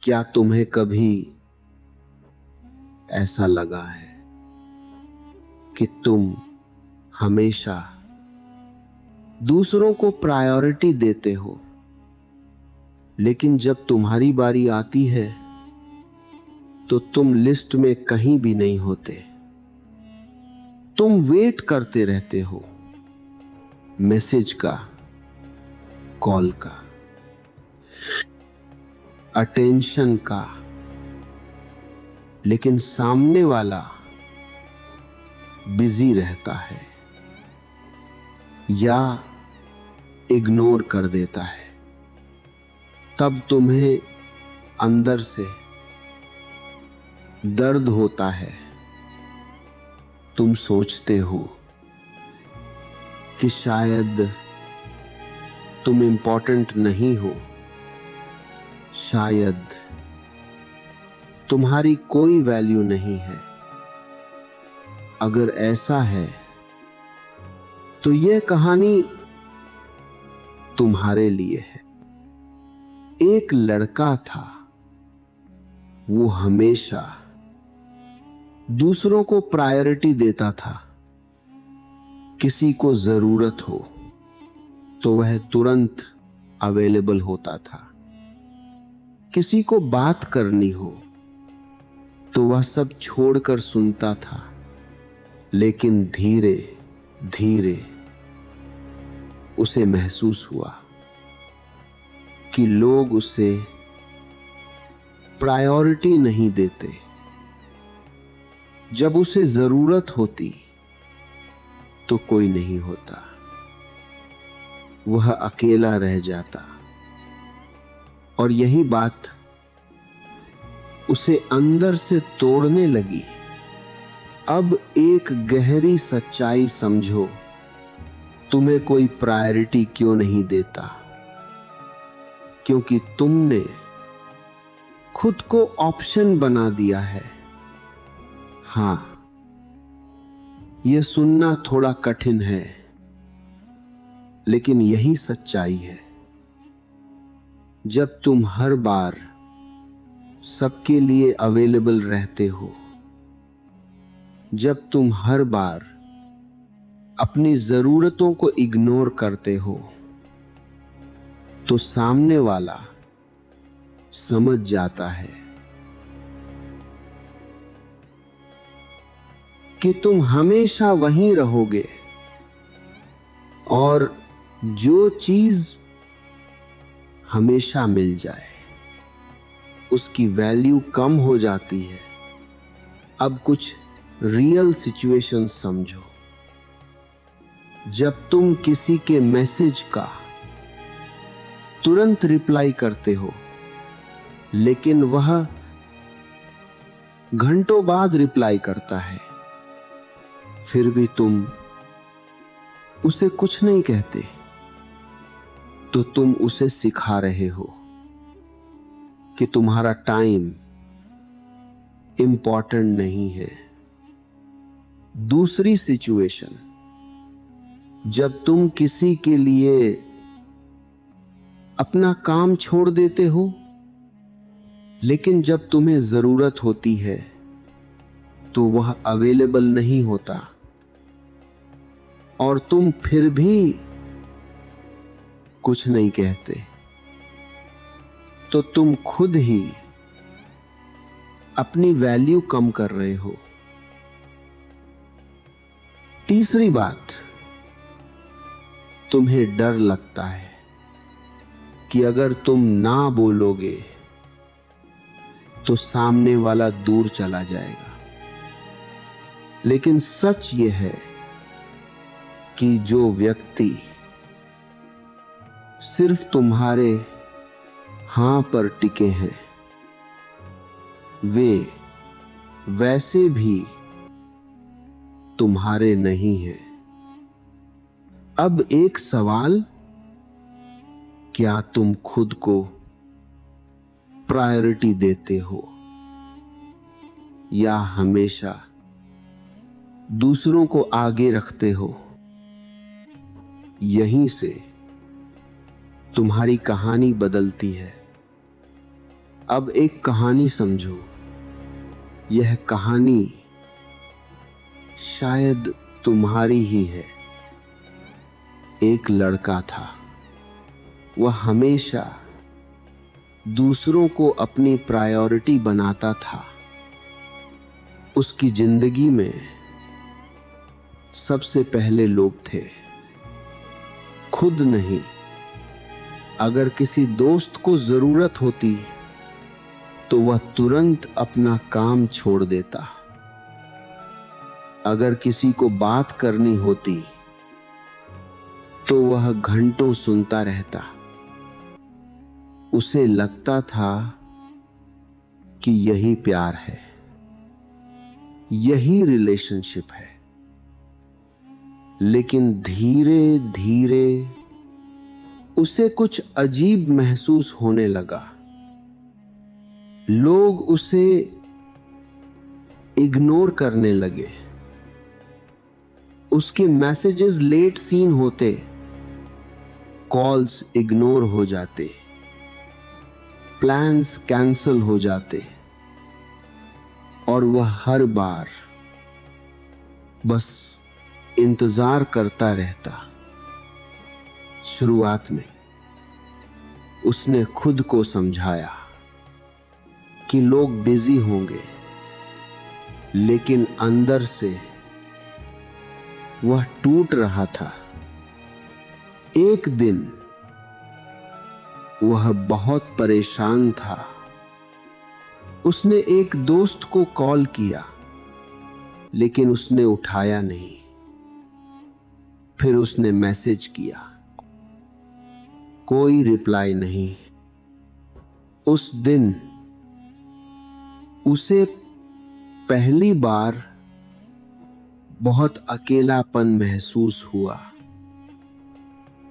क्या तुम्हें कभी ऐसा लगा है कि तुम हमेशा दूसरों को प्रायोरिटी देते हो, लेकिन जब तुम्हारी बारी आती है तो तुम लिस्ट में कहीं भी नहीं होते। तुम वेट करते रहते हो मैसेज का, कॉल का, अटेंशन का, लेकिन सामने वाला बिजी रहता है या इग्नोर कर देता है। तब तुम्हें अंदर से दर्द होता है। तुम सोचते हो कि शायद तुम इंपॉर्टेंट नहीं हो, शायद तुम्हारी कोई वैल्यू नहीं है। अगर ऐसा है तो यह कहानी तुम्हारे लिए है। एक लड़का था, वो हमेशा दूसरों को प्रायोरिटी देता था। किसी को जरूरत हो तो वह तुरंत अवेलेबल होता था। किसी को बात करनी हो तो वह सब छोड़कर सुनता था। लेकिन धीरे धीरे उसे महसूस हुआ कि लोग उसे प्रायोरिटी नहीं देते। जब उसे जरूरत होती तो कोई नहीं होता, वह अकेला रह जाता। और यही बात उसे अंदर से तोड़ने लगी। अब एक गहरी सच्चाई समझो, तुम्हें कोई प्रायोरिटी क्यों नहीं देता? क्योंकि तुमने खुद को ऑप्शन बना दिया है। हां, यह सुनना थोड़ा कठिन है, लेकिन यही सच्चाई है। जब तुम हर बार सबके लिए अवेलेबल रहते हो, जब तुम हर बार अपनी जरूरतों को इग्नोर करते हो, तो सामने वाला समझ जाता है कि तुम हमेशा वहीं रहोगे और जो चीज हमेशा मिल जाए उसकी वैल्यू कम हो जाती है। अब कुछ रियल सिचुएशन समझो। जब तुम किसी के मैसेज का तुरंत रिप्लाई करते हो, लेकिन वह घंटों बाद रिप्लाई करता है, फिर भी तुम उसे कुछ नहीं कहते, तो तुम उसे सिखा रहे हो कि तुम्हारा टाइम इंपॉर्टेंट नहीं है। दूसरी सिचुएशन, जब तुम किसी के लिए अपना काम छोड़ देते हो, लेकिन जब तुम्हें जरूरत होती है तो वह अवेलेबल नहीं होता, और तुम फिर भी कुछ नहीं कहते, तो तुम खुद ही अपनी वैल्यू कम कर रहे हो। तीसरी बात, तुम्हें डर लगता है कि अगर तुम ना बोलोगे तो सामने वाला दूर चला जाएगा। लेकिन सच यह है कि जो व्यक्ति सिर्फ तुम्हारे हां पर टिके हैं, वे वैसे भी तुम्हारे नहीं हैं। अब एक सवाल, क्या तुम खुद को प्रायोरिटी देते हो या हमेशा दूसरों को आगे रखते हो? यहीं से तुम्हारी कहानी बदलती है। अब एक कहानी समझो। यह कहानी शायद तुम्हारी ही है। एक लड़का था, वह हमेशा दूसरों को अपनी प्रायोरिटी बनाता था। उसकी जिंदगी में सबसे पहले लोग थे, खुद नहीं। अगर किसी दोस्त को जरूरत होती तो वह तुरंत अपना काम छोड़ देता। अगर किसी को बात करनी होती तो वह घंटों सुनता रहता। उसे लगता था कि यही प्यार है, यही रिलेशनशिप है। लेकिन धीरे धीरे उसे कुछ अजीब महसूस होने लगा। लोग उसे इग्नोर करने लगे। उसके मैसेजेस लेट सीन होते, कॉल्स इग्नोर हो जाते, प्लान्स कैंसल हो जाते, और वह हर बार बस इंतजार करता रहता। शुरुआत में उसने खुद को समझाया कि लोग बिजी होंगे, लेकिन अंदर से वह टूट रहा था। एक दिन वह बहुत परेशान था। उसने एक दोस्त को कॉल किया, लेकिन उसने उठाया नहीं। फिर उसने मैसेज किया, कोई रिप्लाई नहीं। उस दिन उसे पहली बार बहुत अकेलापन महसूस हुआ।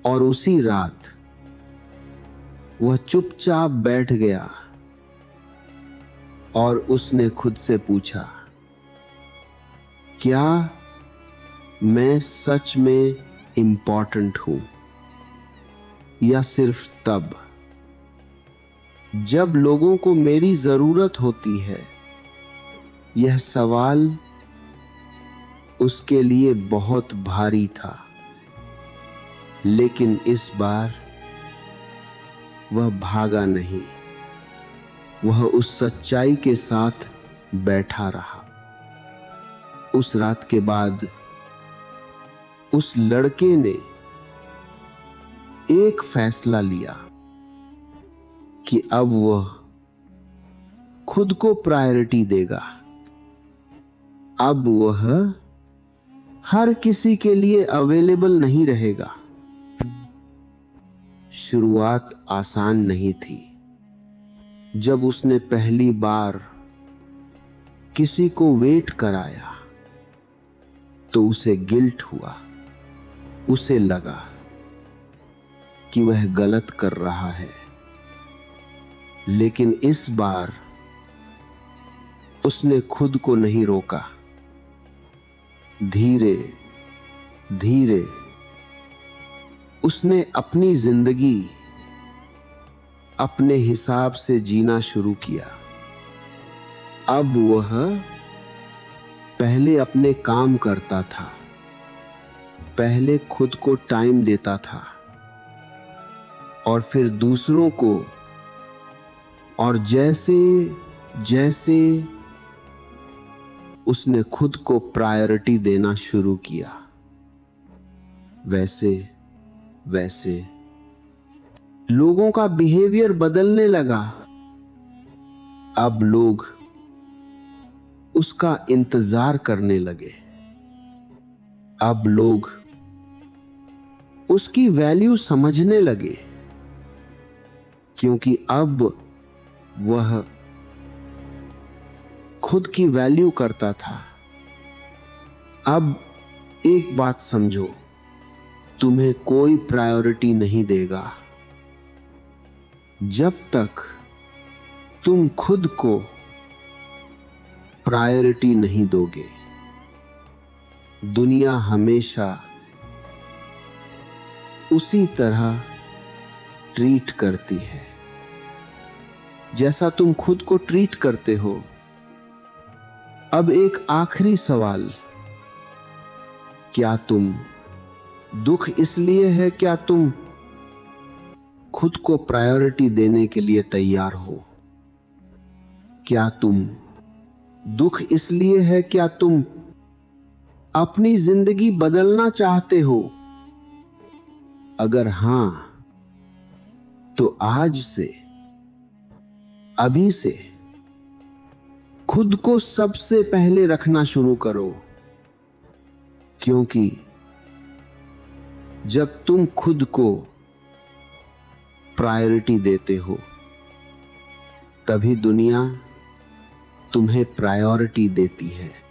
और उसी रात वह चुपचाप बैठ गया और उसने खुद से पूछा, क्या मैं सच में इंपॉर्टेंट हूं, या सिर्फ तब जब लोगों को मेरी जरूरत होती है? यह सवाल उसके लिए बहुत भारी था। लेकिन इस बार वह भागा नहीं। वह उस सच्चाई के साथ बैठा रहा। उस रात के बाद उस लड़के ने एक फैसला लिया कि अब वह खुद को प्रायोरिटी देगा। अब वह हर किसी के लिए अवेलेबल नहीं रहेगा। शुरुआत आसान नहीं थी। जब उसने पहली बार किसी को वेट कराया तो उसे गिल्ट हुआ। उसे लगा कि वह गलत कर रहा है। लेकिन इस बार उसने खुद को नहीं रोका। धीरे धीरे उसने अपनी जिंदगी अपने हिसाब से जीना शुरू किया। अब वह पहले अपने काम करता था, पहले खुद को टाइम देता था, और फिर दूसरों को। और जैसे जैसे उसने खुद को प्रायोरिटी देना शुरू किया, वैसे वैसे लोगों का बिहेवियर बदलने लगा। अब लोग उसका इंतजार करने लगे। अब लोग उसकी वैल्यू समझने लगे, क्योंकि अब वह खुद की वैल्यू करता था। अब एक बात समझो, तुम्हें कोई प्रायोरिटी नहीं देगा जब तक तुम खुद को प्रायोरिटी नहीं दोगे। दुनिया हमेशा उसी तरह ट्रीट करती है। जैसा तुम खुद को ट्रीट करते हो। अब एक आखिरी सवाल, क्या तुम दुख इसलिए है, क्या तुम खुद को प्रायोरिटी देने के लिए तैयार हो? क्या तुम दुख इसलिए है, क्या तुम अपनी जिंदगी बदलना चाहते हो? अगर हां, तो आज से, अभी से खुद को सबसे पहले रखना शुरू करो, क्योंकि जब तुम खुद को प्रायोरिटी देते हो, तभी दुनिया तुम्हें प्रायोरिटी देती है।